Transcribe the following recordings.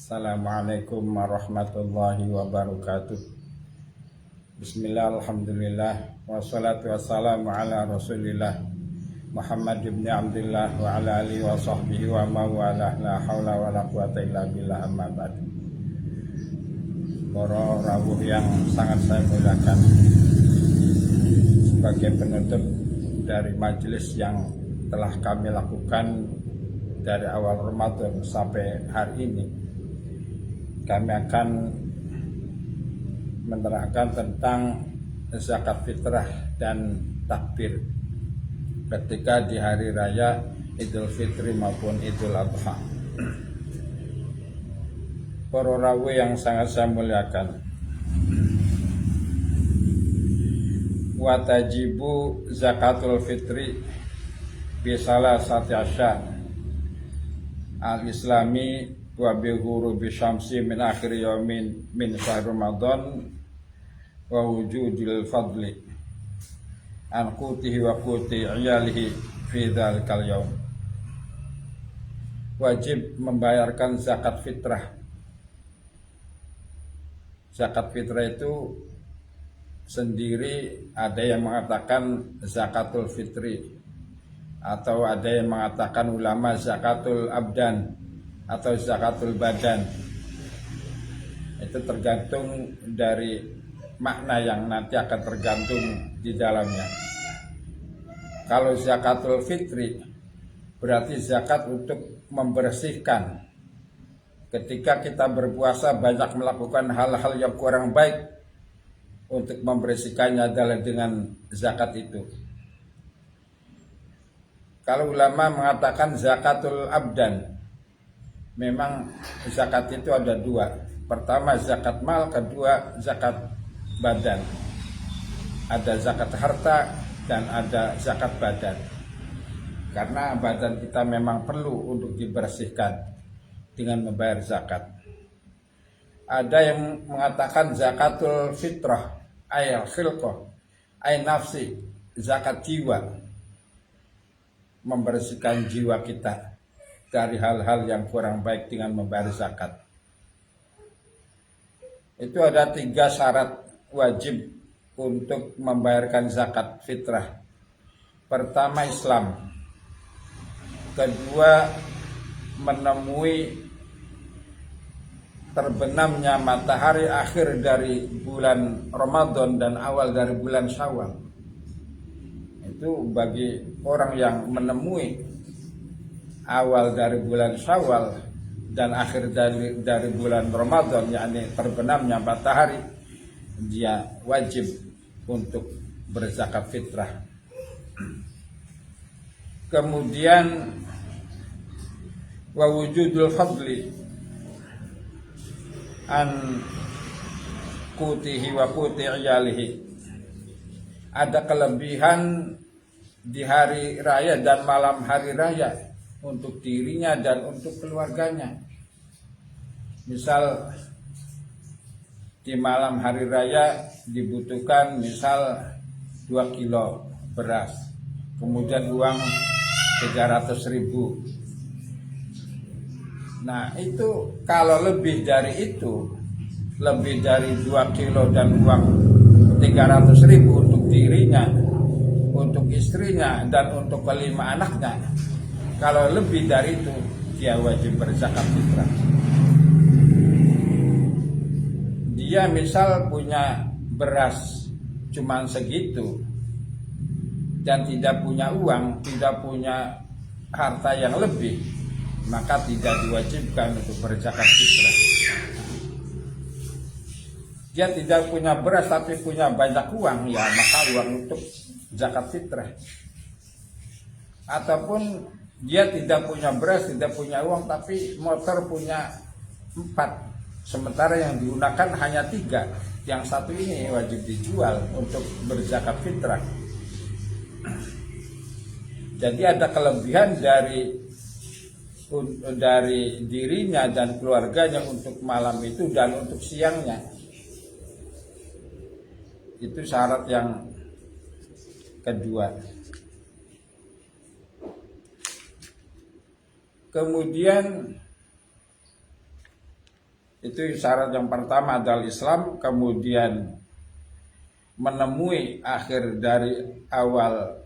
Assalamualaikum warahmatullahi wabarakatuh. Bismillah, alhamdulillah, wassalatu wassalamu ala rasulillah Muhammad ibn Abdullah wa ala alihi wa sahbihi wa mawalah, la hawla wa la quwata illa billah, amma ba'd. Para rawuh yang sangat saya muliakan, sebagai penutup dari majelis yang telah kami lakukan dari awal Ramadan sampai hari ini, kami akan menerangkan tentang zakat fitrah dan takbir ketika di hari raya Idul Fitri maupun Idul Adha. Para rawuh yang sangat saya muliakan, wa tajibu zakatul fitri bisalah satyasya al-islami wa bihuru bisyamsi min akhir yaumin min syahr Ramadan wa wujudil fadli an qutihi wa quti iyalihi fi dzalikal yaum. Wajib membayarkan zakat fitrah. Zakat fitrah itu sendiri ada yang mengatakan zakatul fitri, atau ada yang mengatakan ulama zakatul abdan atau zakatul badan. Itu tergantung dari makna yang nanti akan tergantung di dalamnya. Kalau zakatul fitri berarti zakat untuk membersihkan. Ketika kita berpuasa banyak melakukan hal-hal yang kurang baik, untuk membersihkannya adalah dengan zakat itu. Kalau ulama mengatakan zakatul abdan, memang zakat itu ada dua. Pertama zakat mal, kedua zakat badan. Ada zakat harta dan ada zakat badan. Karena badan kita memang perlu untuk dibersihkan dengan membayar zakat. Ada yang mengatakan zakatul fitrah, ayal khilqah, ay nafsi, zakat jiwa, membersihkan jiwa kita dari hal-hal yang kurang baik dengan membayar zakat. Itu ada 3 syarat wajib untuk membayarkan zakat fitrah. Pertama Islam, kedua menemui terbenamnya matahari akhir dari bulan Ramadan dan awal dari bulan Syawal. Itu bagi orang yang menemui awal dari bulan Syawal dan akhir dari bulan Ramadan, yakni terbenamnya matahari, dia wajib untuk berzakat fitrah. Kemudian wa wujudul fadli an qutihi wa quti iyalihi. Ada kelebihan di hari raya dan malam hari raya untuk dirinya dan untuk keluarganya. Misal di malam hari raya dibutuhkan misal 2 kilo beras, kemudian uang 300.000. Nah itu kalau lebih dari itu, lebih dari 2 kilo dan uang 300.000 untuk dirinya, untuk istrinya, dan untuk kelima anaknya, kalau lebih dari itu dia wajib berzakat fitrah. Dia misal punya beras cuman segitu dan tidak punya uang, tidak punya harta yang lebih, maka tidak diwajibkan untuk berzakat fitrah. Dia tidak punya beras tapi punya banyak uang, ya maka uang untuk zakat fitrah. Ataupun dia tidak punya beras, tidak punya uang, tapi motor punya 4, sementara yang digunakan hanya 3. Yang satu ini wajib dijual untuk berzakat fitrah. Jadi ada kelebihan dari dirinya dan keluarganya untuk malam itu dan untuk siangnya. Itu syarat yang kedua. Kemudian Itu syarat yang pertama adalah Islam, kemudian menemui akhir dari awal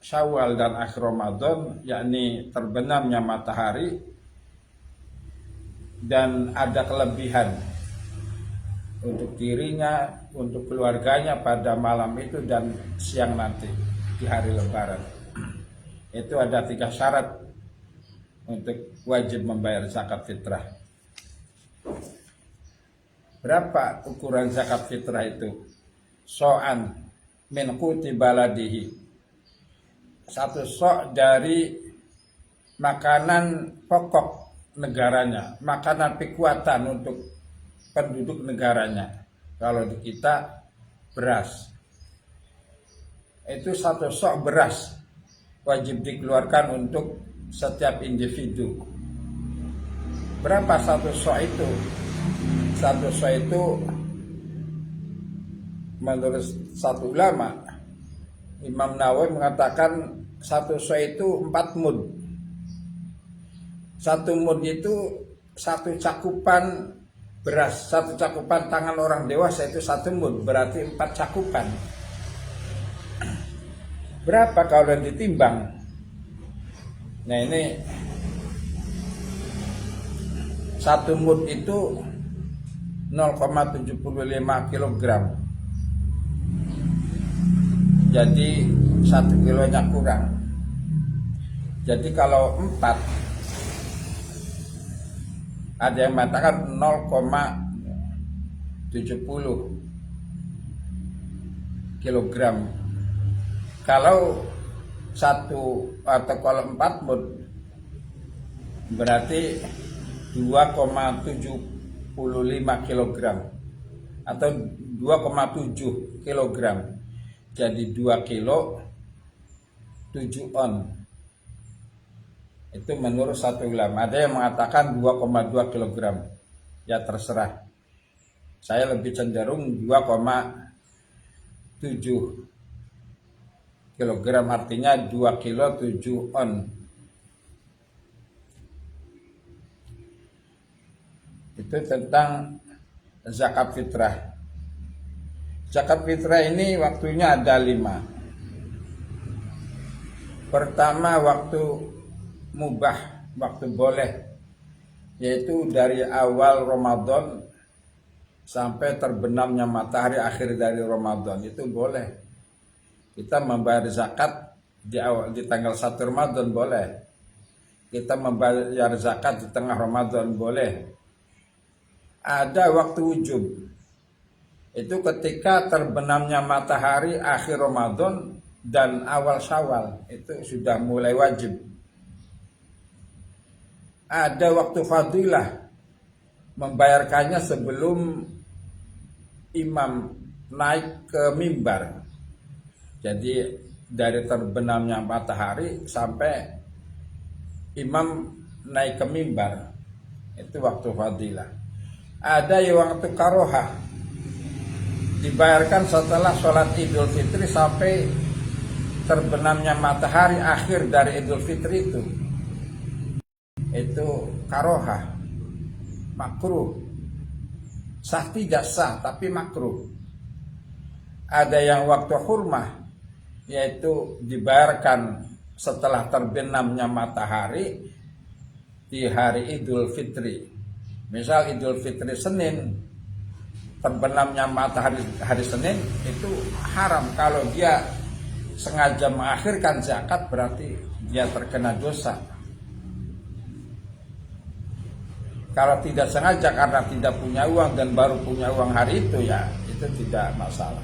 Syawal dan akhir Ramadan, yakni terbenamnya matahari, dan ada kelebihan untuk dirinya, untuk keluarganya pada malam itu dan siang nanti di hari Lebaran. Itu ada 3 syarat untuk wajib membayar zakat fitrah. Berapa ukuran zakat fitrah itu? So'an min quti baladihi, 1 sok dari makanan pokok negaranya, makanan kekuatan untuk penduduk negaranya. Kalau di kita beras, itu 1 sok beras wajib dikeluarkan untuk setiap individu. Berapa 1 sok itu? 1 sok itu menurut satu ulama, Imam Nawawi mengatakan 1 sok itu 4 mud. 1 mud itu 1 cakupan beras, 1 cakupan tangan orang dewasa itu 1 mud, berarti 4 cakupan. Berapa kalau ditimbang? Nah ini 1 mud itu 0,75 kilogram. Jadi 1 kilonya kurang. Jadi kalau 4, ada yang mengatakan 0,70 kilogram. Kalau 1 atau kalau 4 mud berarti 2,75 kilogram atau 2,7 kilogram. Jadi 2 kilo 7 on. Itu menurut satu ulama. Ada yang mengatakan 2,2 kilogram. Ya terserah. Saya lebih cenderung 2,7 kilogram, artinya 2 kilo 7 on. Itu tentang zakat fitrah. Zakat fitrah ini waktunya ada 5. Pertama waktu mubah, waktu boleh, yaitu dari awal Ramadan sampai terbenamnya matahari akhir dari Ramadan, itu boleh. Kita membayar zakat di tanggal 1 Ramadan boleh. Kita membayar zakat di tengah Ramadan boleh. Ada waktu wujub. Itu ketika terbenamnya matahari akhir Ramadan dan awal Syawal, itu sudah mulai wajib. Ada waktu fadilah, membayarkannya sebelum imam naik ke mimbar. Jadi dari terbenamnya matahari sampai imam naik ke mimbar, itu waktu fadilah. Ada yang waktu karohah, dibayarkan setelah sholat Idul Fitri sampai terbenamnya matahari akhir dari Idul Fitri itu karohah, makruh. Sah tidak sah, tapi makruh. Ada yang waktu hurmah, yaitu dibayarkan setelah terbenamnya matahari di hari Idul Fitri. Misal Idul Fitri Senin, terbenamnya matahari hari Senin, itu haram. Kalau dia sengaja mengakhirkan zakat, berarti dia terkena dosa. Kalau tidak sengaja karena tidak punya uang dan baru punya uang hari itu, ya itu tidak masalah.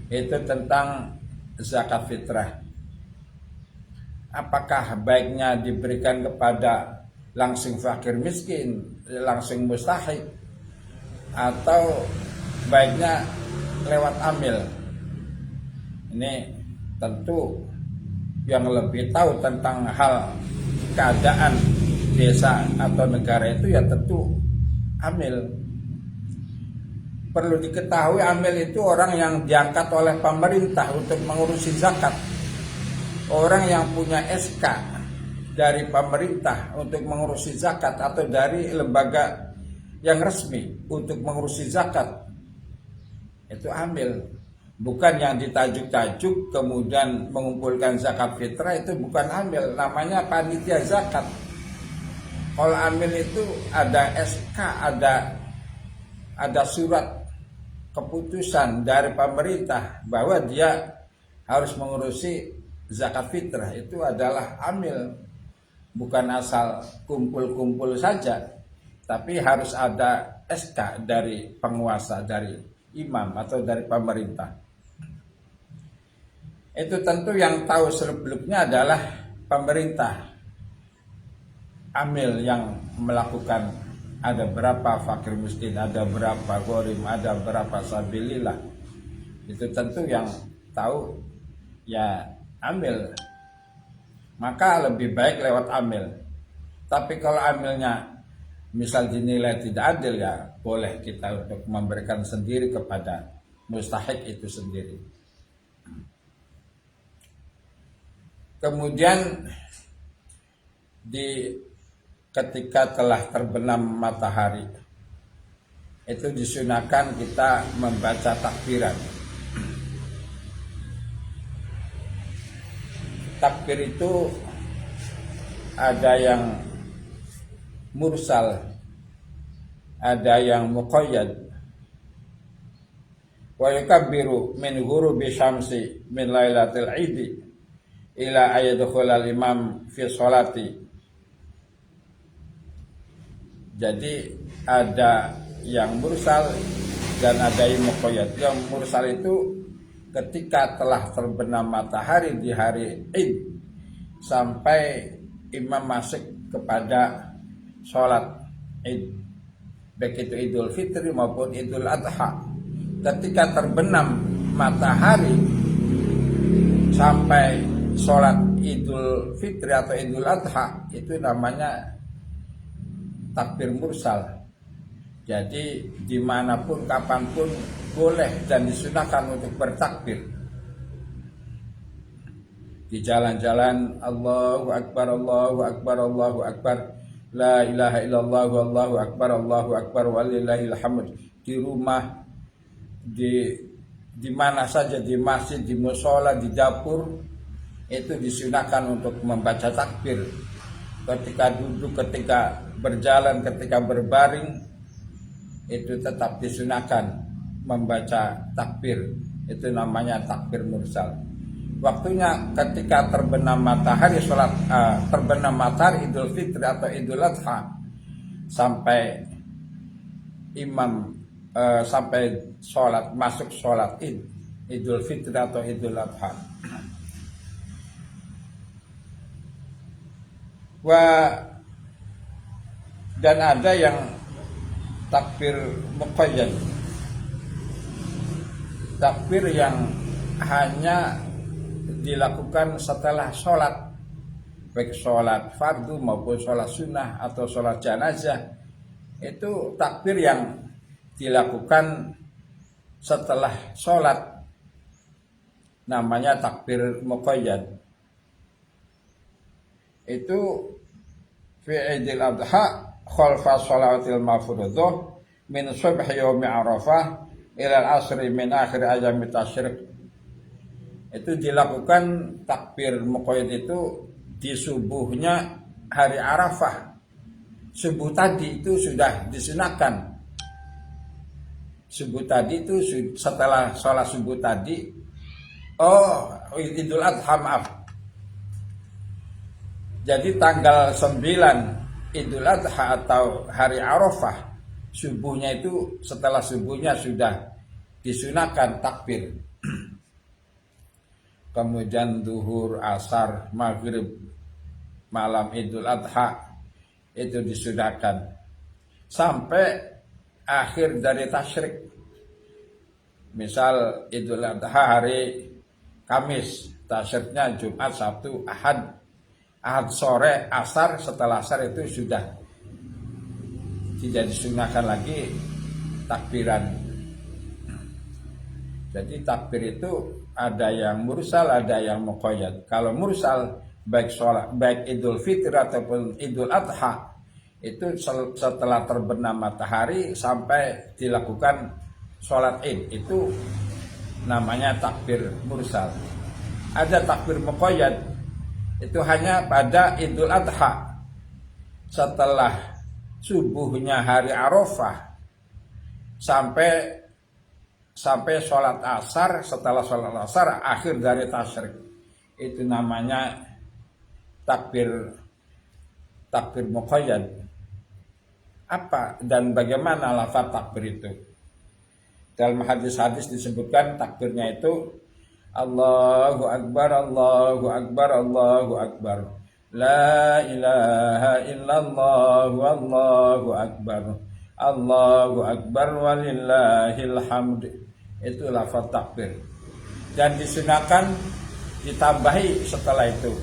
Itu tentang zakat fitrah. Apakah baiknya diberikan kepada langsung fakir miskin, langsung mustahik, atau baiknya lewat amil? Ini tentu yang lebih tahu tentang hal keadaan desa atau negara itu ya tentu amil. Perlu diketahui amil itu orang yang diangkat oleh pemerintah untuk mengurusi zakat. Orang yang punya SK dari pemerintah untuk mengurusi zakat atau dari lembaga yang resmi untuk mengurusi zakat, itu amil. Bukan yang ditajuk-tajuk kemudian mengumpulkan zakat fitrah, itu bukan amil, namanya panitia zakat. Kalau amil itu ada SK, ada surat keputusan dari pemerintah bahwa dia harus mengurusi zakat fitrah, itu adalah amil. Bukan asal kumpul-kumpul saja, tapi harus ada SK dari penguasa, dari imam atau dari pemerintah. Itu tentu yang tahu seluk-beluknya adalah pemerintah. Amil yang melakukan, ada berapa fakir miskin, ada berapa gharim, ada berapa sabilillah, itu tentu yang tahu ya amil. Maka lebih baik lewat amil. Tapi kalau amilnya misal dinilai tidak adil, ya boleh kita untuk memberikan sendiri kepada mustahik itu sendiri. Kemudian ketika telah terbenam matahari, itu disunahkan kita membaca takbiran. Takbir itu ada yang mursal, ada yang muqayyad. Wa yukabbiru min ghurubi syamsi min lailatul idi ila ayadkhulal imam fi sholati. Jadi ada yang mursal dan ada yang muqayyad. Yang mursal itu ketika telah terbenam matahari di hari Id sampai imam masuk kepada sholat Id, baik itu Idul Fitri maupun Idul Adha. Ketika terbenam matahari sampai sholat Idul Fitri atau Idul Adha, itu namanya takbir mursal. Jadi dimanapun kapanpun boleh dan disunahkan untuk bertakbir. Di jalan-jalan Allahu Akbar, Allahu Akbar, Allahu Akbar, La ilaha illallah, Allahu Akbar, Allahu Akbar, walillahil hamd. Di rumah, di mana saja, di masjid, di mushola, di dapur, itu disunahkan untuk membaca takbir. Ketika duduk, ketika berjalan, ketika berbaring, itu tetap disunahkan membaca takbir. Itu namanya takbir mursal. Waktunya ketika terbenam matahari, terbenam matahari Idul Fitri atau Idul Adha, sampai imam sampai sholat, masuk sholat Idul Fitri atau Idul Adha. Dan ada yang takbir muqayyad, takbir yang hanya dilakukan setelah sholat, baik sholat fardu maupun sholat sunnah atau sholat janazah. Itu takbir yang dilakukan setelah sholat, namanya takbir muqayyad. Itu fi Idul Adha khalfa shalawatil mafruḍah min subhi yaumi Arafah ila al-asri min akhir ayami tasyrik. Itu dilakukan takbir muqayyad itu di subuhnya hari Arafah. Subuh tadi itu sudah disunahkan. Subuh tadi itu setelah sholat subuh tadi, Idul Adha, maaf. Jadi tanggal 9 Idul Adha atau hari Arafah, subuhnya itu, setelah subuhnya sudah disunahkan takbir. Kemudian duhur, asar, maghrib, malam Idul Adha itu disunahkan sampai akhir dari tasyrik. Misal Idul Adha hari Kamis, tasyriknya Jumat, Sabtu, Ahad. Ahad sore, asar, setelah asar itu sudah tidak disunahkan lagi takbiran. Jadi takbir itu ada yang mursal, ada yang muqayyad. Kalau mursal baik Idul Fitri ataupun Idul Adha, itu setelah terbenam matahari sampai dilakukan sholat Id, itu namanya takbir mursal. Ada takbir muqayyad, itu hanya pada Idul Adha setelah subuhnya hari Arafah sampai sholat asar. Setelah sholat asar akhir dari tasyrik, itu namanya takbir muqayyad. Apa dan bagaimana lafaz takbir itu? Dalam hadis-hadis disebutkan takbirnya itu Allahu Akbar, Allahu Akbar, Allahu Akbar, La ilaha illallah, Allahu Akbar, Allahu Akbar, walillahil hamd. Itu lafaz takbir. Dan disunahkan ditambahi setelah itu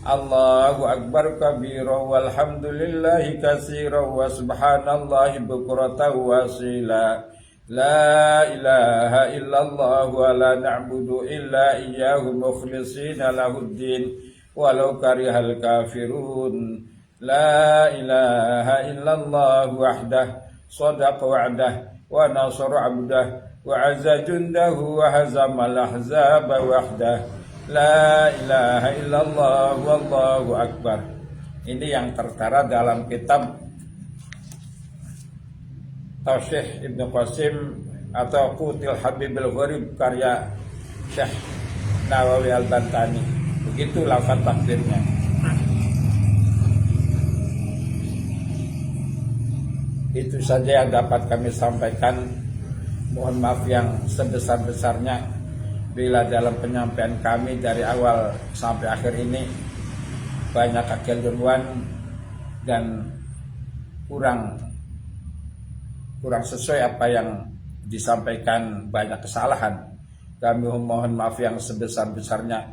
Allahu Akbar kabira walhamdulillahi katsira wa subhanallahi bukratan wa asila. La ilaha illallah wa la na'budu illa iyyahu mukhlishina lahuddin walau karihal kafirun. La ilaha illallah wahdah sadaqa wa'dah wa nasara 'abdah wa 'azza jundahu wa hazamal ahzaba wahdah. La ilaha illallah wallahu akbar. Ini yang tertera dalam kitab Tausyih Ibnu Qasim atau Qutil Habibil Gharib karya Syekh Nawawi Al-Bantani. Begitu lafaz takbirnya. Itu saja yang dapat kami sampaikan. Mohon maaf yang sebesar-besarnya bila dalam penyampaian kami dari awal sampai akhir ini banyak kekeliruan dan kurang sesuai apa yang disampaikan, banyak kesalahan. Kami mohon maaf yang sebesar-besarnya.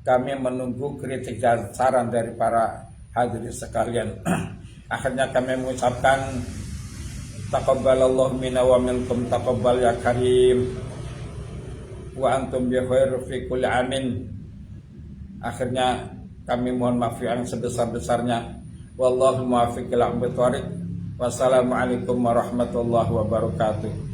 Kami menunggu kritik dan saran dari para hadirin sekalian. Akhirnya kami mengucapkan taqabbalallahu minna wa minkum taqabbal ya karim wa antum bi khair fi kulli amin. Akhirnya kami mohon maaf yang sebesar-besarnya. Wallahu muwaffiq ila aqwamit thoriq. Wassalamualaikum warahmatullahi wabarakatuh.